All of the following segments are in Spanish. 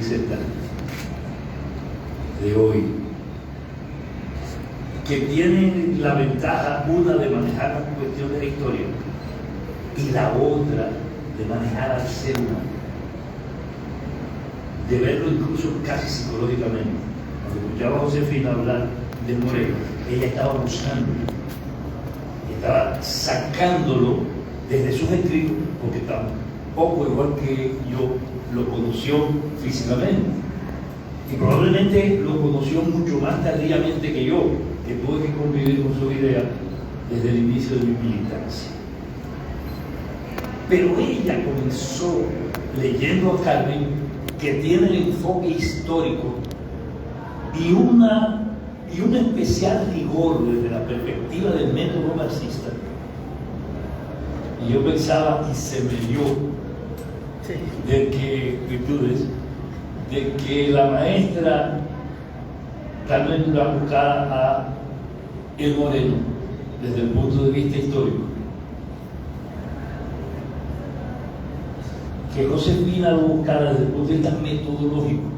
Z de hoy, que tienen la ventaja, una, de manejar las cuestiones de la historia y la otra de manejar al ser humano, de verlo incluso casi psicológicamente. Cuando escuchaba a Josefina hablar del Moreno, ella estaba buscándolo, estaba sacándolo desde sus escritos, porque tampoco, igual que yo, lo conoció físicamente, y probablemente lo conoció mucho más tardíamente que yo, que tuve que convivir con su idea desde el inicio de mi militancia. Pero ella comenzó leyendo a Carmen, que tiene el enfoque histórico y un especial rigor desde la perspectiva del método marxista. Y yo pensaba, y se me dio, de que la maestra Carmen Durán buscara a el Moreno desde el punto de vista histórico, que Josefina lo buscara desde el punto de vista metodológico,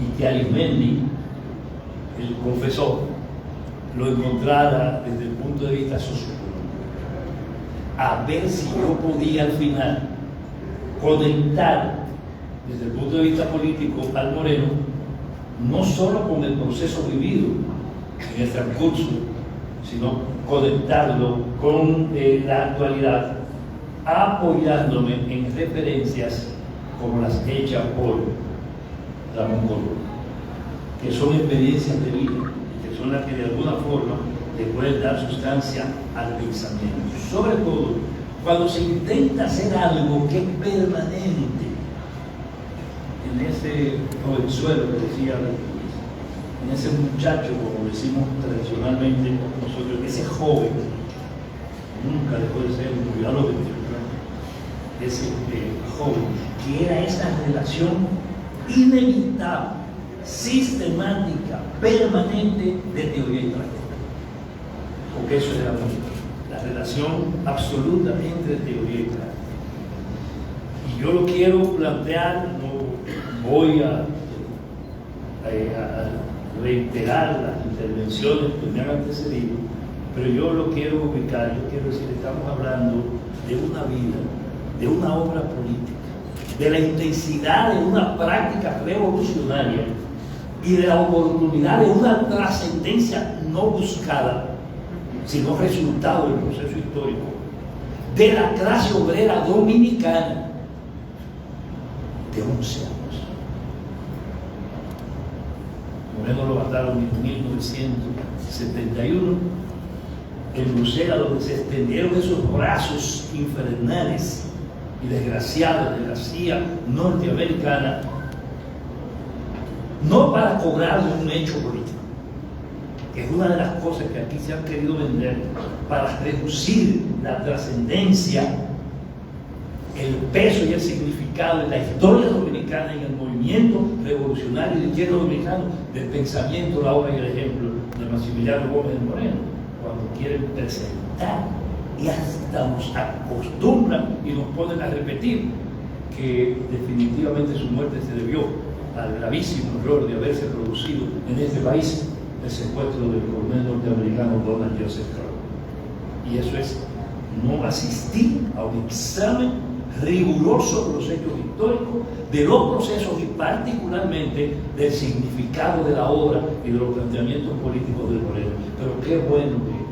y que Arismendi, el confesor, lo encontrara desde el punto de vista sociológico, a ver si yo podía al final conectar desde el punto de vista político al Moreno, no solo con el proceso vivido en el transcurso, sino conectarlo con la actualidad, apoyándome en referencias como las hechas por Ramón Colón, que son experiencias de vida, que son las que de alguna forma le pueden dar sustancia al pensamiento, sobre todo cuando se intenta hacer algo que es permanente. En ese jovenzuelo que decía, en ese muchacho, como decimos tradicionalmente nosotros, ese joven, nunca dejó de ser un cuidado de ese joven, que era esa relación inevitable, sistemática, permanente de teoría y práctica. Porque eso era la relación absoluta entre teoría y práctica. Y yo lo quiero plantear, no voy a reiterar las intervenciones que me han antecedido, pero yo lo quiero ubicar, yo quiero decir, estamos hablando de una vida, de una obra política, de la intensidad de una práctica revolucionaria y de la oportunidad de una trascendencia no buscada, sino resultado del proceso histórico, de la clase obrera dominicana de 11 años. Moreno lo mataron en 1971 en Bruselas, donde se extendieron esos brazos infernales y desgraciados de la CIA norteamericana, no para cobrar un hecho político, que es una de las cosas que aquí se han querido vender, para reducir la trascendencia, el peso y el significado de la historia dominicana y el movimiento revolucionario de izquierda dominicano, del pensamiento, la obra y el ejemplo de Maximiliano Gómez de Moreno, cuando quieren presentar y hasta nos acostumbran y nos ponen a repetir que definitivamente su muerte se debió al gravísimo error de haberse producido en este país el secuestro del coronel norteamericano Donald Joseph Carter. Y eso es no asistir a un examen riguroso de los hechos históricos, de los procesos y particularmente del significado de la obra y de los planteamientos políticos del Moreno. Pero qué bueno que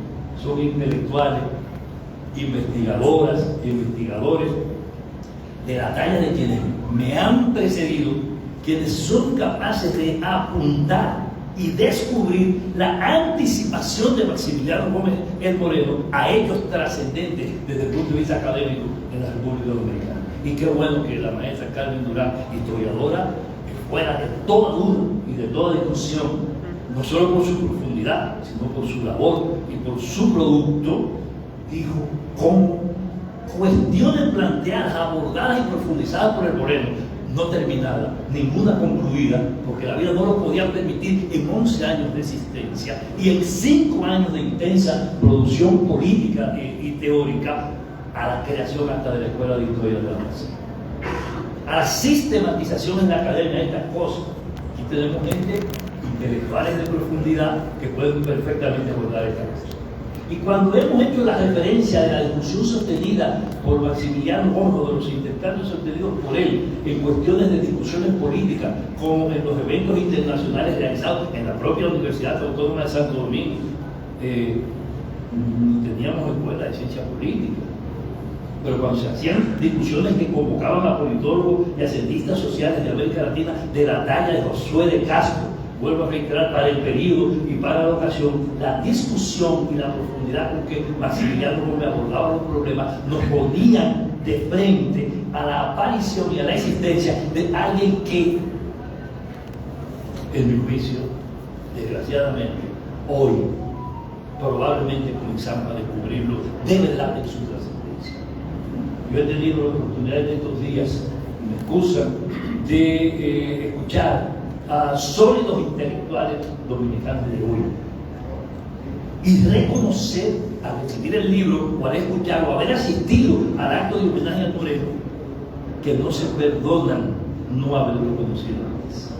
son intelectuales, investigadoras e investigadores de la talla de quienes me han precedido, quienes son capaces de apuntar y descubrir la anticipación de Maximiliano Gómez el Moreno a hechos trascendentes desde el punto de vista académico en la República Dominicana. Y qué bueno que la maestra Carmen Durán, historiadora, fuera de toda duda y de toda discusión, no solo por su profundidad, sino por su labor y por su producto, dijo con cuestiones planteadas, abordadas y profundizadas por el Moreno, no terminada, ninguna concluida, porque la vida no lo podía permitir en 11 años de existencia y en 5 años de intensa producción política y teórica, a la creación hasta de la Escuela de Historia de la Nación. a la sistematización en la academia de estas cosas. Aquí tenemos gente, intelectuales de profundidad, que pueden perfectamente abordar estas cosas. Y cuando hemos hecho la referencia de la discusión sostenida por Maximiliano Gómez, de los intercambios sostenidos por él en cuestiones de discusiones políticas, como en los eventos internacionales realizados en la propia Universidad Autónoma de Santo Domingo, teníamos escuela de ciencia política, pero cuando se hacían discusiones que convocaban a politólogos y a cientistas sociales de América Latina de la talla de Josué de Castro, vuelvo a reiterar, para el periodo y para la ocasión, la discusión y la profundidad con que Maximiliano Gómez abordaba los problemas nos ponían de frente a la aparición y a la existencia de alguien que, en mi juicio, desgraciadamente, hoy probablemente comenzamos a descubrirlo de verdad en su trascendencia. Yo he tenido la oportunidad en estos días, me excusan, de escuchar a sólidos intelectuales dominicanos de hoy y reconocer, al recibir el libro o al escucharlo, haber asistido al acto de homenaje a Moreno, que no se perdonan no haberlo conocido antes.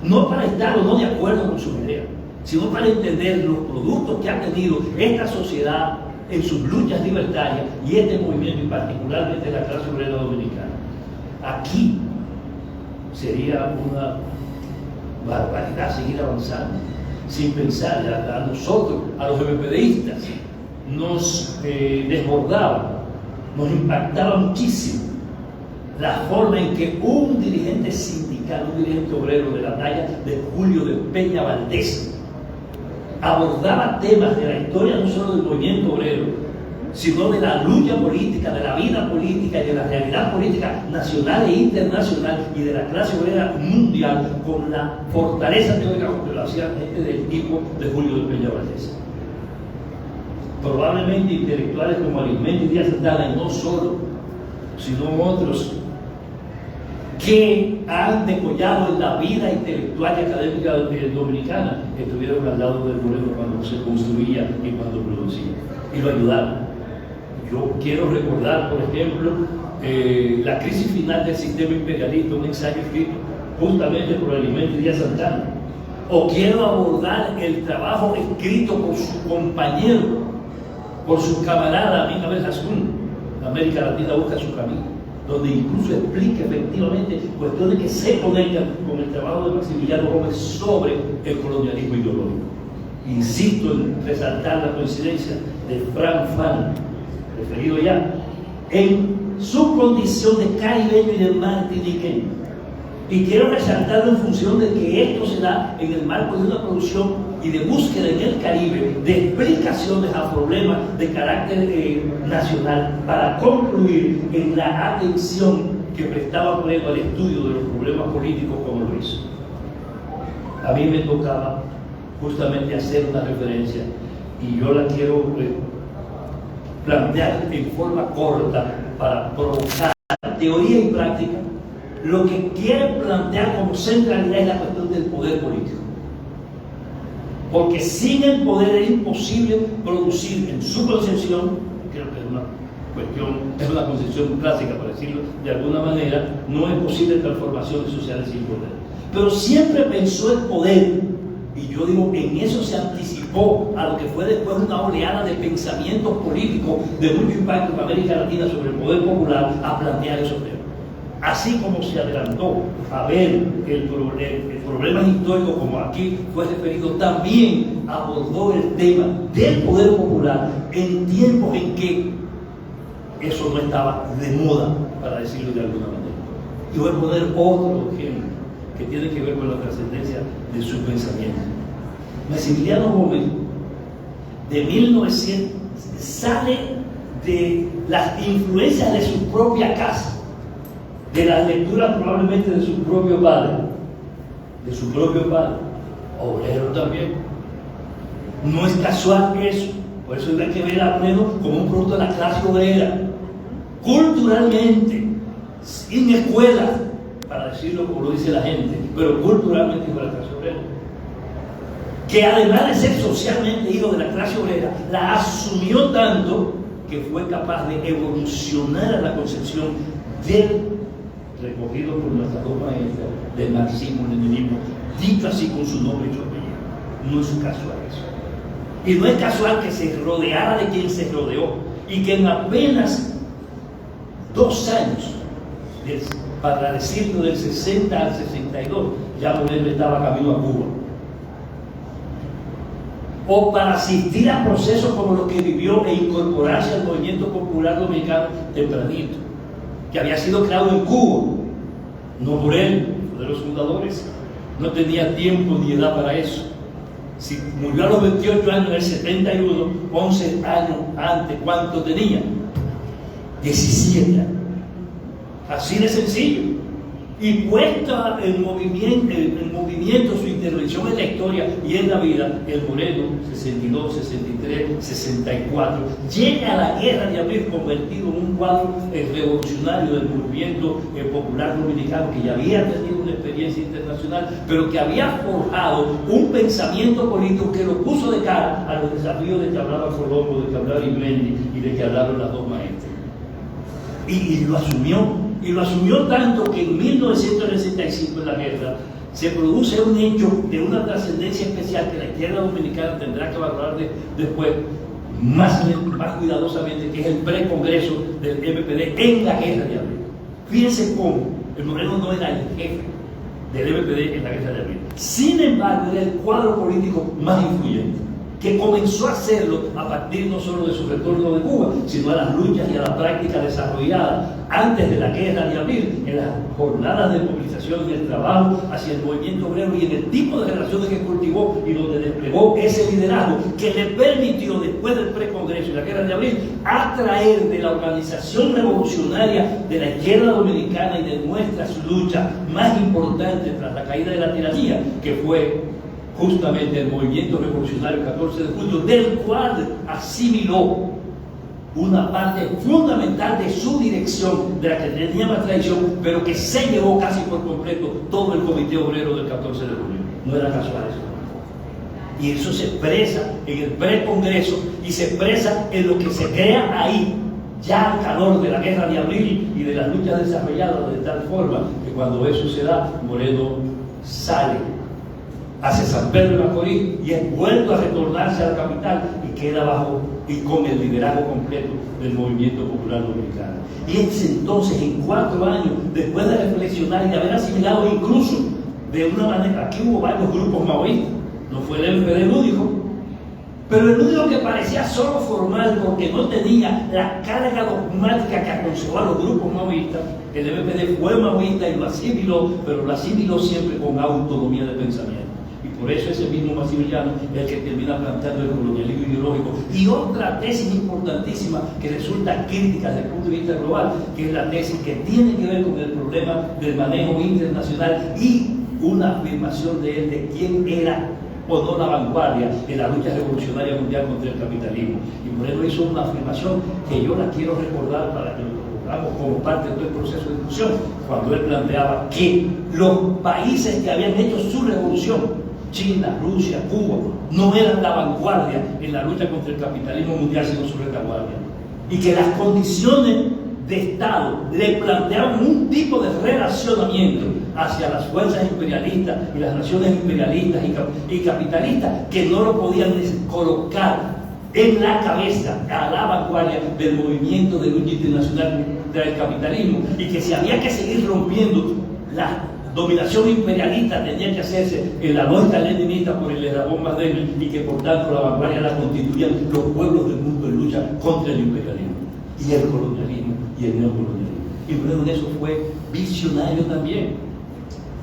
No para estar o no de acuerdo con sus ideas, sino para entender los productos que ha tenido esta sociedad en sus luchas libertarias y este movimiento, y particularmente la clase obrera dominicana. Aquí sería una barbaridad seguir avanzando sin pensar. A nosotros, a los MPDistas, nos desbordaba, nos impactaba muchísimo la forma en que un dirigente sindical, un dirigente obrero de la talla de Julio de Peña Valdés, abordaba temas de la historia no solo del movimiento obrero, sino de la lucha política, de la vida política y de la realidad política nacional e internacional y de la clase obrera mundial, con la fortaleza teórica que lo hacía gente del tipo de Julio de Peña Valdés. Probablemente intelectuales como Arismendi Díaz Santana, y no solo, sino otros que han decollado en la vida intelectual y académica dominicana, que estuvieron al lado del Moreno cuando se construía y cuando producía, y lo ayudaron. Yo quiero recordar, por ejemplo, la crisis final del sistema imperialista, un ensayo escrito justamente por Arismendi Díaz Santana. O quiero abordar el trabajo escrito por su compañero, por su camarada Amin Abel Hassoun, América Latina busca su camino, donde incluso explica efectivamente cuestiones que se conectan con el trabajo de Maximiliano Gómez sobre el colonialismo ideológico. Insisto en resaltar la coincidencia de Frank Fan, referido ya, en su condición de caribeño y de martiniqueño. Y quiero resaltarlo en función de que esto se da en el marco de una producción y de búsqueda en el Caribe de explicaciones a problemas de carácter nacional, para concluir en la atención que prestaba Moreno al estudio de los problemas políticos como lo hizo. A mí me tocaba justamente hacer una referencia, y yo la quiero plantear en forma corta para provocar teoría y práctica. Lo que quiere plantear como centralidad es la cuestión del poder político. Porque sin el poder es imposible producir, en su concepción, creo que es una concepción clásica, para decirlo de alguna manera, no es posible transformaciones sociales sin poder. Pero siempre pensó el poder, y yo digo, en eso se anticipó a lo que fue después una oleada de pensamientos políticos de mucho impacto en América Latina sobre el poder popular, a plantear esos temas. Así como se adelantó a ver el problema histórico, como aquí fue referido, también abordó el tema del poder popular en tiempos en que eso no estaba de moda, para decirlo de alguna manera. Y voy a poner otro ejemplo que tiene que ver con la trascendencia de su pensamiento. Maximiliano Gómez, de 1900, sale de las influencias de su propia casa, de las lecturas probablemente de su propio padre, obrero también. No es casual eso, por eso hay que ver a Moreno como un producto de la clase obrera, culturalmente, sin escuela, para decirlo como lo dice la gente, pero culturalmente hijo de la clase obrera, que además de ser socialmente hijo de la clase obrera, la asumió tanto que fue capaz de evolucionar a la concepción de recogido por nuestras dos maestras del marxismo-leninismo, dicho así con su nombre y su apellido. No es casual eso. Y no es casual que se rodeara de quien se rodeó y que en apenas 2 años, para decirlo del 60 al 62, ya Moreno estaba camino a Cuba. O para asistir a procesos como los que vivió e incorporarse al movimiento popular dominicano tempranito, que había sido creado en Cuba, no por él, fue de los fundadores. No tenía tiempo ni edad para eso. Si murió a los 28 años en el 71, 11 años antes, ¿cuánto tenía? 17 años. Así de sencillo. Y puesta en movimiento su intervención en la historia y en la vida, el Moreno, 62, 63, 64, llega a la Guerra de Abril convertido en un cuadro revolucionario del movimiento popular dominicano, que ya había tenido una experiencia internacional, pero que había forjado un pensamiento político que lo puso de cara a los desafíos de que hablaba Colombo, de que hablaba Iblendi y de que hablaron las dos maestras. Y lo asumió. Y lo asumió tanto que en 1965, en la guerra, se produce un hecho de una trascendencia especial que la izquierda dominicana tendrá que valorar después más cuidadosamente, que es el precongreso del MPD en la Guerra de Abril. Fíjense cómo el Moreno no era el jefe del MPD en la Guerra de Abril. Sin embargo, era el cuadro político más influyente, que comenzó a hacerlo a partir no solo de su retorno de Cuba, sino a las luchas y a la práctica desarrollada antes de la Guerra de Abril, en las jornadas de movilización y el trabajo hacia el movimiento obrero y en el tipo de relaciones que cultivó y donde desplegó ese liderazgo que le permitió, después del precongreso y la Guerra de Abril, atraer de la organización revolucionaria de la izquierda dominicana y de nuestras luchas más importantes tras la caída de la tiranía, que fue justamente el movimiento revolucionario 14 de julio, del cual asimiló una parte fundamental de su dirección, de la que tenía más tradición, pero que se llevó casi por completo todo el comité obrero del 14 de julio. No era casual eso. Y eso se expresa en el precongreso y se expresa en lo que se crea ahí, ya al calor de la Guerra de Abril y de las luchas desarrolladas, de tal forma que cuando eso se da, Moreno sale hacia San Pedro de Macorís y es vuelto a retornarse a la capital y queda bajo y con el liderazgo completo del movimiento popular dominicano. Y es entonces, en 4 años, después de reflexionar y de haber asimilado incluso de una manera, aquí hubo varios grupos maoístas, no fue el MPD el único, pero el único que parecía solo formal porque no tenía la carga dogmática que aconsejó a los grupos maoístas, el MPD fue maoísta y lo asimiló, pero lo asimiló siempre con autonomía de pensamiento. Por eso ese mismo Maximiliano es el que termina planteando el colonialismo ideológico. Y otra tesis importantísima que resulta crítica desde el punto de vista global, que es la tesis que tiene que ver con el problema del manejo internacional y una afirmación de él de quién era o no la vanguardia en la lucha revolucionaria mundial contra el capitalismo. Y Moreno hizo una afirmación que yo la quiero recordar para que lo pongamos como parte de todo el proceso de discusión, cuando él planteaba que los países que habían hecho su revolución, China, Rusia, Cuba, no eran la vanguardia en la lucha contra el capitalismo mundial, sino su retaguardia. Y que las condiciones de Estado le planteaban un tipo de relacionamiento hacia las fuerzas imperialistas y las naciones imperialistas y capitalistas que no lo podían colocar en la cabeza a la vanguardia del movimiento de lucha internacional contra el capitalismo, y que si había que seguir rompiendo la dominación imperialista tenía que hacerse en la lógica leninista por el eslabón más débil, y que por tanto la vanguardia la constituían los pueblos del mundo en lucha contra el imperialismo y el colonialismo y el neocolonialismo. Y Moreno en eso fue visionario también,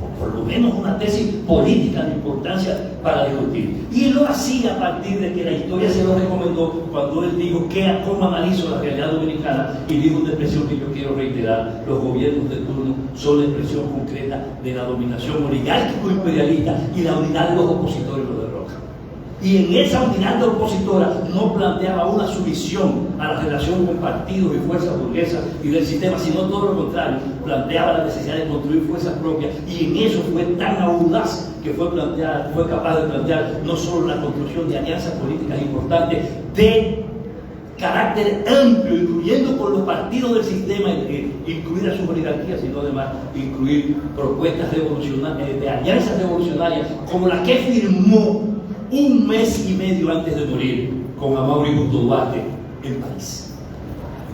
o por lo menos una tesis política de importancia para discutir. Y él lo hacía a partir de que la historia se lo recomendó cuando él dijo cómo analizo la realidad dominicana, y dijo una expresión que yo quiero reiterar: los gobiernos de turno son la expresión concreta de la dominación oligárquico-imperialista y la unidad de los opositores los derroca. Y en esa unidad opositora no planteaba una sumisión a la relación con partidos y fuerzas burguesas y del sistema, sino todo lo contrario, planteaba la necesidad de construir fuerzas propias, y en eso fue tan audaz que fue capaz de plantear no solo la construcción de alianzas políticas importantes de carácter amplio, incluyendo con los partidos del sistema, incluir a sus oligarquías, sino además incluir propuestas revolucionarias, de alianzas revolucionarias, como la que firmó un mes y medio antes de morir con Amaury Guto Duarte en París,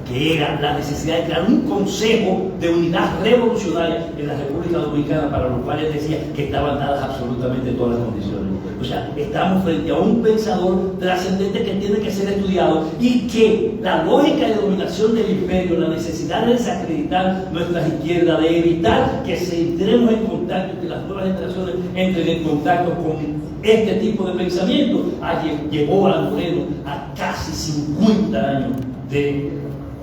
que era la necesidad de crear un consejo de unidad revolucionaria en la República Dominicana, para lo cual él decía que estaban dadas absolutamente todas las condiciones. O sea, estamos frente a un pensador trascendente que tiene que ser estudiado, y que la lógica de dominación del imperio, la necesidad de desacreditar nuestras izquierdas, de evitar que entremos en contacto, que las nuevas generaciones entren en contacto con este tipo de pensamiento, llevó a Moreno a casi 50 años de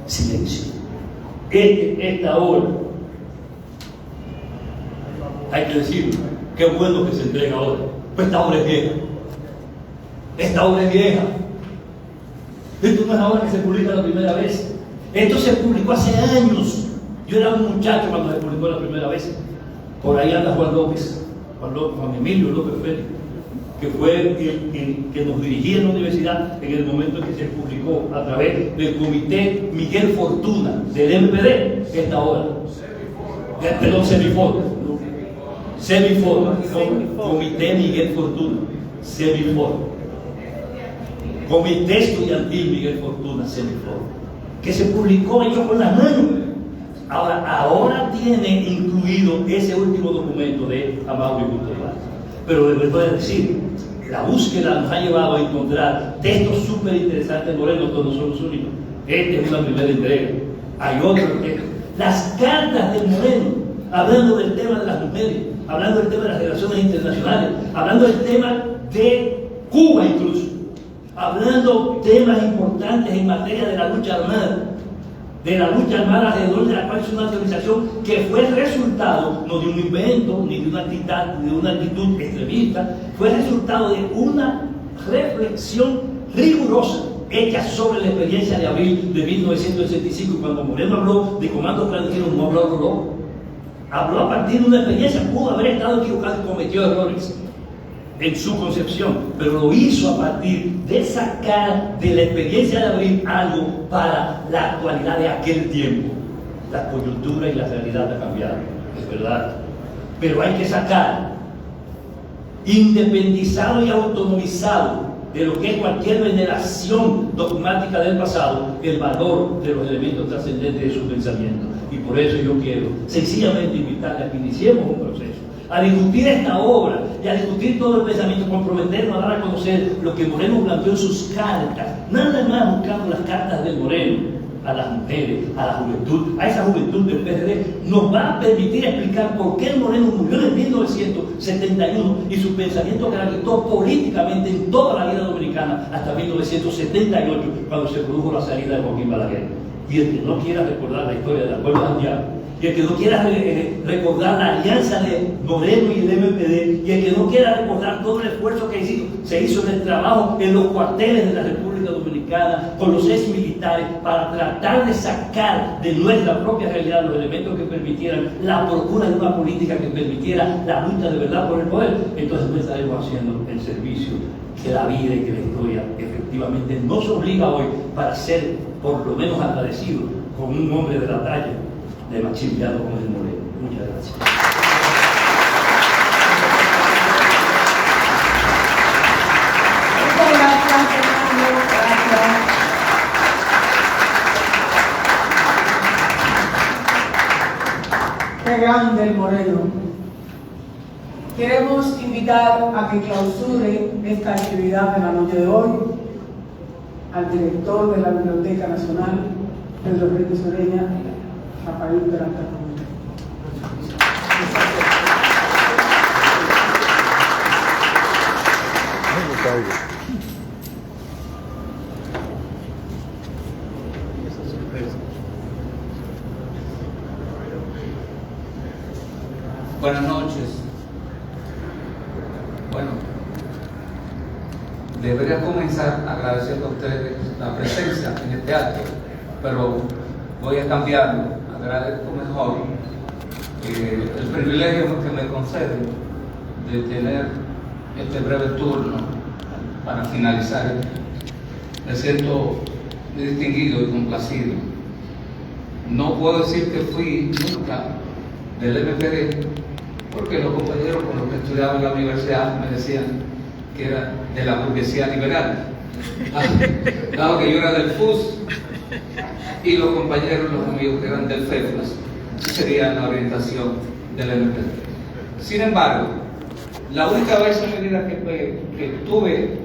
silencio. Esta obra, hay que decirlo, qué bueno que se entrega ahora, pues esta obra es vieja. Esta obra es vieja. Esto no es ahora que se publica la primera vez. Esto se publicó hace años. Yo era un muchacho cuando se publicó la primera vez. Por ahí anda Juan Emilio López Félix, que fue el que nos dirigía en la universidad en el momento en que se publicó a través del Comité Miguel Fortuna del MPD esta obra. Perdón, Semifor, Comité Miguel Fortuna, Semifor, Comité Estudiantil Miguel Fortuna, Semifor, que se publicó hecho con las manos. Ahora tiene incluido ese último documento de Amaury Guto Duarte. Pero les voy a decir, la búsqueda nos ha llevado a encontrar textos súper interesantes. Moreno, todos no son los únicos. Esta es una primera entrega. Hay otros textos. Las cartas de Moreno, hablando del tema de las mujeres, hablando del tema de las relaciones internacionales, hablando del tema de Cuba incluso, hablando temas importantes en materia de la lucha armada, alrededor de la cual es una organización que fue el resultado no de un invento ni de una actitud extremista, fue el resultado de una reflexión rigurosa hecha sobre la experiencia de abril de 1965. Cuando Moreno habló de comandos clandestinos, no habló loco, habló a partir de una experiencia. Pudo haber estado equivocado y cometió errores en su concepción, pero lo hizo a partir de sacar de la experiencia de abril algo para la actualidad de aquel tiempo. La coyuntura y la realidad ha cambiado, es verdad, pero hay que sacar, independizado y autonomizado de lo que es cualquier veneración dogmática del pasado, el valor de los elementos trascendentes de su pensamiento. Y por eso yo quiero sencillamente invitarle a que iniciemos un proceso, a discutir esta obra y a discutir todo el pensamiento, comprometernos a dar a conocer lo que Moreno planteó en sus cartas, nada más buscando las cartas de Moreno a las mujeres, a la juventud, a esa juventud del PRD, nos va a permitir explicar por qué Moreno murió en 1971 y su pensamiento gravitó políticamente en toda la vida dominicana hasta 1978, cuando se produjo la salida de Joaquín Balaguer. Y el que no quiera recordar la historia del Acuerdo de Santiago, y el que no quiera recordar la alianza de Moreno y el MPD, y el que no quiera recordar todo el esfuerzo que se hizo en el trabajo en los cuarteles de la República Dominicana con los ex militares para tratar de sacar de nuestra propia realidad los elementos que permitieran la procura de una política que permitiera la lucha de verdad por el poder, entonces no estaremos haciendo el servicio que la vida y que la historia efectivamente nos obliga hoy para ser por lo menos agradecidos con un hombre de la talla de Maximiliano Gómez Moreno. Muchas gracias. Muchas gracias, Fernando. Gracias. Qué grande el Moreno. Queremos invitar a que clausure esta actividad de la noche de hoy al director de la Biblioteca Nacional, Pedro Reyes Oreña, Rafael Peralta. Buenas noches. Bueno, debería comenzar agradeciendo a ustedes la presencia en este acto, pero voy a cambiarlo. Agradezco mejor el privilegio que me conceden de tener este breve turno para finalizar. Me siento distinguido y complacido. No puedo decir que fui nunca del MPD, porque los compañeros con los que estudiaba en la universidad me decían que era de la burguesía liberal, dado que yo era del FUS y los compañeros, los amigos que eran del FEFLAS, sería la orientación del MPD. Sin embargo, la única vez en mi vida que tuve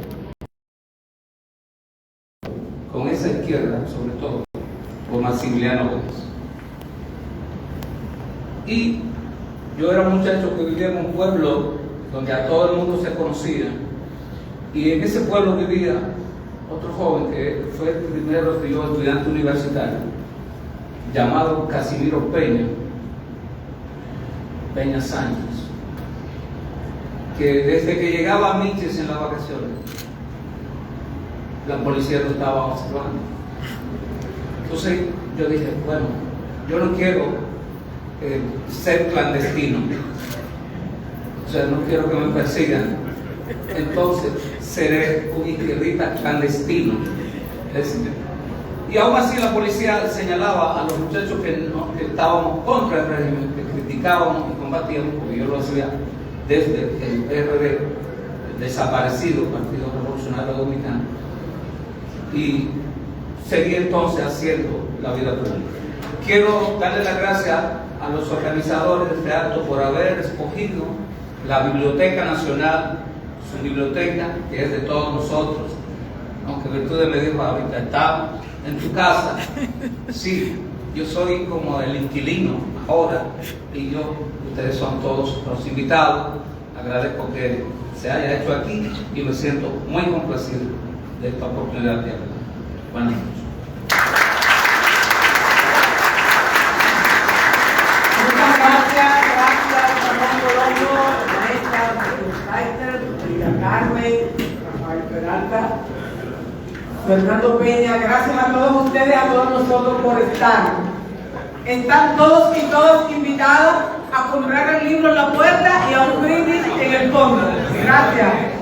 con esa izquierda, sobre todo, con Maximiliano Gómez. Y yo era un muchacho que vivía en un pueblo donde a todo el mundo se conocía, y en ese pueblo vivía otro joven que fue el primero que yo estudiante universitario, llamado Casimiro Peña Sánchez, que desde que llegaba a Miches en las vacaciones, la policía lo estaba observando. Entonces yo dije, bueno, yo no quiero ser clandestino, o sea, no quiero que me persigan, entonces seré un izquierdista clandestino. Y aún así la policía señalaba a los muchachos que estábamos contra el régimen, que criticábamos y combatíamos, porque yo lo hacía desde el PRD, el desaparecido Partido Revolucionario Dominicano, y seguí entonces haciendo la vida pública. Quiero darle las gracias a los organizadores de este acto por haber escogido la Biblioteca Nacional, su biblioteca, que es de todos nosotros, aunque Virtudes me dijo ahorita, está en tu casa. Sí, yo soy como el inquilino ahora, y ustedes son todos los invitados. Agradezco que se haya hecho aquí y me siento muy complacido de esta oportunidad de hablar. Buenas noches. Muchas gracias, Ramón Colombo, maestra, María Carmen, Rafael Peralta, Fernando Peña. Gracias a todos ustedes, a todos nosotros por estar. Están todos y todas invitados a comprar el libro en la puerta y a un brindis en el fondo. Gracias.